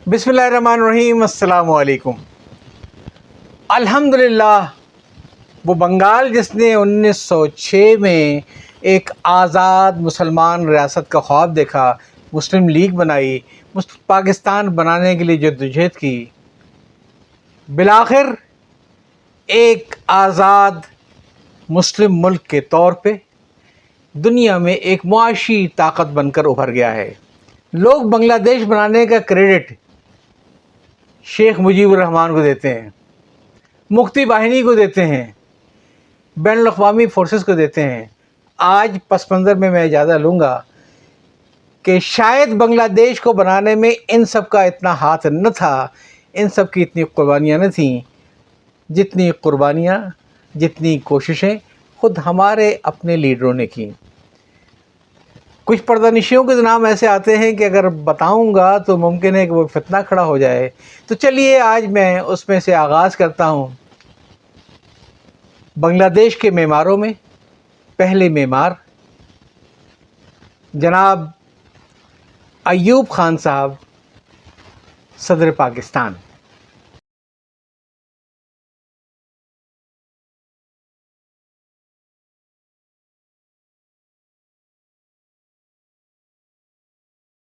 بسم اللہ الرحمن الرحیم، السلام علیکم۔ الحمدللہ وہ بنگال جس نے 1906 میں ایک آزاد مسلمان ریاست کا خواب دیکھا، مسلم لیگ بنائی، پاکستان بنانے کے لیے جدوجہد کی، بالآخر ایک آزاد مسلم ملک کے طور پہ دنیا میں ایک معاشی طاقت بن کر ابھر گیا ہے۔ لوگ بنگلہ دیش بنانے کا کریڈٹ شیخ مجیب الرحمان کو دیتے ہیں، مفتی باہنی کو دیتے ہیں، بین الاقوامی فورسز کو دیتے ہیں۔ آج پس منظر میں اجازت لوں گا کہ شاید بنگلہ دیش کو بنانے میں ان سب کا اتنا ہاتھ نہ تھا، ان سب کی اتنی قربانیاں نہ تھیں، جتنی قربانیاں، جتنی کوششیں خود ہمارے اپنے لیڈروں نے کی۔ کچھ پردہ نشیوں کے نام ایسے آتے ہیں کہ اگر بتاؤں گا تو ممکن ہے کہ وہ فتنہ کھڑا ہو جائے، تو چلیے آج میں اس میں سے آغاز کرتا ہوں۔ بنگلہ دیش کے معماروں میں پہلے معمار جناب ایوب خان صاحب، صدر پاکستان۔